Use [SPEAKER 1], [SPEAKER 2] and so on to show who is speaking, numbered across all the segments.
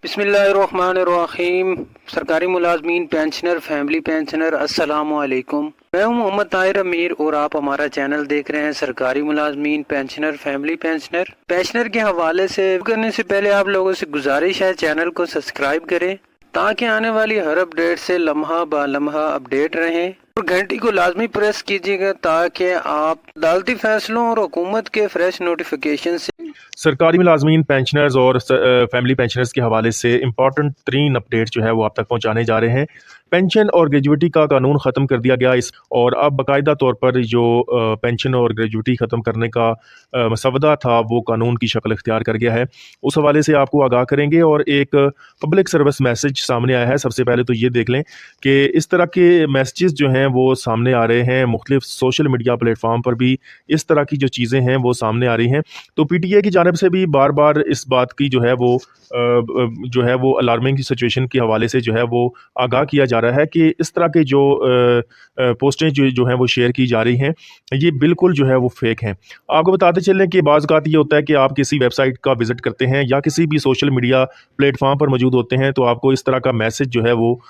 [SPEAKER 1] बिस्मिल्लाहिर्रहमानिर्रहीम। सरकारी मुलाजमीन, pensioner, family pensioner, अस्सलामु अलैकुम। मैं हूं मोहम्मद ताहिर अमीर और आप हमारा चैनल देख रहे हैं सरकारी मुलाजमीन, पेंशनर, फैमिली पेंशनर। पेंशनर के हवाले से करने से पहले आप लोगों से गुजारिश है चैनल को सब्सक्राइब करें ताकि आने वाली हर अपडेट से लम्हा ब लम्हा अपडेट रहें और घंटी को लाजमी प्रेस कीजिएगा ताकि आप अदालती फैसलों और हुकूमत के फ्रेश नोटिफिकेशन से
[SPEAKER 2] सरकारी मुलाजमीन, पेंशनर्स और फैमिली पेंशनर्स के हवाले से इंपॉर्टेंट 3 अपडेट जो है वो आप तक पहुंचाने जा रहे हैं। पेंशन और ग्रेजुइटी का कानून ख़त्म कर दिया गया इस और अब बाकायदा तौर पर जो पेंशन और ग्रेजुइटी ख़त्म करने का मसवदा था वो कानून की शक्ल इख्तियार कर गया है। उस हवाले से आपको आगाह करेंगे और एक पब्लिक सर्विस मैसेज सामने आया है। सबसे पहले तो ये देख लें कि इस तरह के मैसेजेस जो हैं वो सामने आ रहे हैं, मुख्तलिफ सोशल मीडिया प्लेटफॉर्म पर भी इस तरह की जो चीज़ें हैं वो सामने आ रही हैं। तो पीटीए की जानिब से भी बार-बार इस बात की जो है वो अलार्मिंग सिचुएशन के हवाले से जो है वो आगाह किया जा रहा है कि इस तरह के जो पोस्टें जो हैं वो शेयर की जा रही हैं, ये बिल्कुल जो है वो फेक हैं। आपको बताते चलें कि बाज़ औक़ात ये होता है कि आप किसी वेबसाइट का विज़िट करते हैं या किसी भी सोशल मीडिया प्लेटफॉर्म पर मौजूद होते हैं, तो आपको इस तरह का मैसेज जो है वो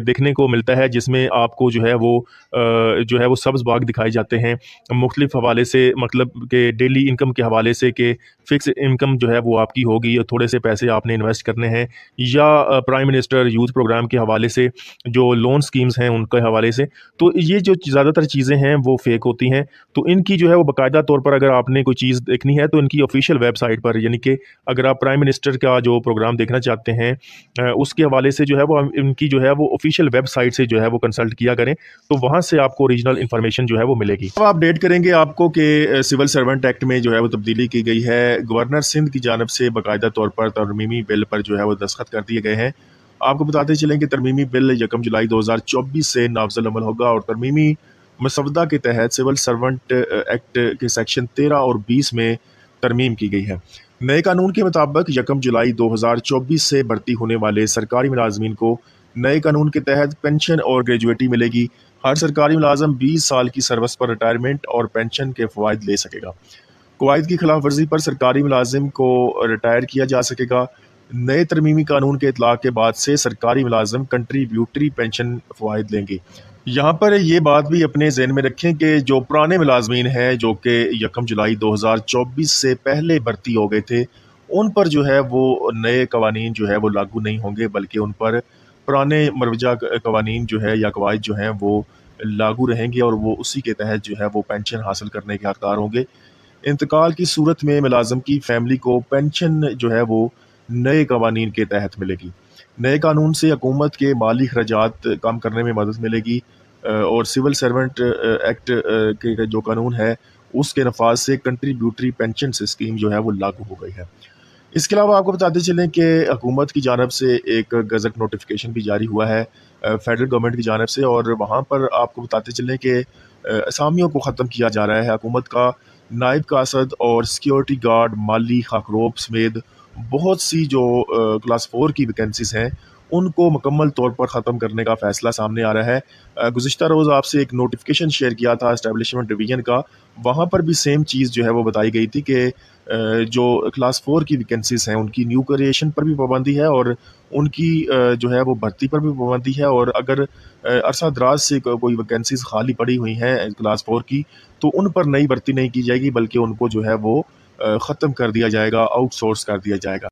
[SPEAKER 2] देखने को मिलता है जिसमें आपको जो है वो सब्ज़ बाग दिखाए जाते हैं मुख्तलिफ हवाले से, मतलब कि डेली इनकम के हवाले से कि फ़िक्स इनकम जो है वो आपकी होगी और थोड़े से पैसे आपने इन्वेस्ट करने हैं, या प्राइम मिनिस्टर यूथ प्रोग्राम के हवाले से जो लोन स्कीम्स हैं उनके हवाले से। तो ये जो ज़्यादातर चीज़ें हैं वो फ़ेक होती हैं। तो इनकी जो है वो बाकायदा तौर पर अगर आपने कोई चीज़ देखनी है तो इनकी ऑफ़िशियल वेबसाइट पर, यानी कि अगर आप प्राइम मिनिस्टर का जो प्रोग्राम देखना चाहते हैं उसके हवाले से जो है वो इनकी जो है वो ऑफ़िशियल वेबसाइट से जो है वो कंसल्ट किया करें, तो वहाँ से आपको ओरिजिनल इन्फॉर्मेशन जो है वो मिलेगी। अब अपडेट करेंगे आपको कि सिविल सर्वेंट एक्ट में जो है वो तब्दीली की गई है। गवर्नर सिंध की जानिब से बाकायदा तौर पर तरमीमी बिल पर जो है वो दस्तखत कर दिए गए हैं। आपको बताते चलें कि तरमीमी बिल 1 जुलाई 2024 से नाफिज़ुल अमल होगा और तरमीमी मसवदा के तहत सिविल सर्वेंट एक्ट के सेक्शन 13 और 20 में तरमीम की गई है। नए कानून के मुताबिक 1 जुलाई 2024 से भर्ती होने वाले सरकारी मुलाजमीन को नए कानून के तहत पेंशन और ग्रेजुएटी मिलेगी। हर सरकारी मुलाजम 20 साल की सर्विस पर रिटायरमेंट और पेंशन के फ़वाइद ले सकेगा। कवायद की खिलाफ वर्जी पर सरकारी मुलाजिम को रिटायर किया जा सकेगा। नए तरमीमी कानून के इतलाक़ के बाद से सरकारी मुलाजिम कंट्रीब्यूटरी पेंशन फ़वाइद लेंगे। यहाँ पर ये बात भी अपने ज़हन में रखें कि जो पुराने मुलाजमीन हैं जो कि 1 जुलाई 2024 से पहले भर्ती हो गए थे, उन पर जो है वो नए कवानीन जो है वो लागू नहीं होंगे, बल्कि उन पर पुराने मरवजा कवानीन जो है या कवायद जो हैं वो लागू रहेंगे और वो उसी के तहत जो है वो पेंशन हासिल करने के हकदार होंगे। इंतकाल की सूरत में मुलाज़िम की फ़ैमिली को पेंशन जो है वो नए कवानीन के तहत मिलेगी। नए कानून से हुकूमत के माली खर्चात कम करने में मदद मिलेगी और सिविल सर्वेंट एक्ट के जो कानून है उसके नफाज से कंट्रीब्यूटरी पेंशन स्कीम जो है वो लागू हो गई है। इसके अलावा आपको बताते चलें कि हुकूमत की जानिब से एक गज़ट नोटिफिकेशन भी जारी हुआ है फेडरल गवर्नमेंट की जानिब से, और वहाँ पर आपको बताते चलें कि असामियों को ख़त्म किया जा रहा है। हुकूमत का नायब कासद और सिक्योरिटी गार्ड, माली खाकरोब समेत बहुत सी जो क्लास 4 की वैकेंसीज़ हैं उनको मुकम्मल तौर पर ख़त्म करने का फ़ैसला सामने आ रहा है। गुज़िश्ता रोज़ आपसे एक नोटिफिकेशन शेयर किया था एस्टेब्लिशमेंट डिवीज़न का, वहाँ पर भी सेम चीज़ जो है वो बताई गई थी कि जो क्लास 4 की वैकेंसीज़ हैं उनकी न्यू क्रिएशन पर भी पाबंदी है और उनकी जो है वो भर्ती पर भी पाबंदी है, और अगर अरसा दराज से कोई वैकेंसीज़ खाली पड़ी हुई हैं क्लास 4 की, तो उन पर नई भर्ती नहीं की जाएगी, बल्कि उनको जो है वो ख़त्म कर दिया जाएगा, आउटसोर्स कर दिया जाएगा।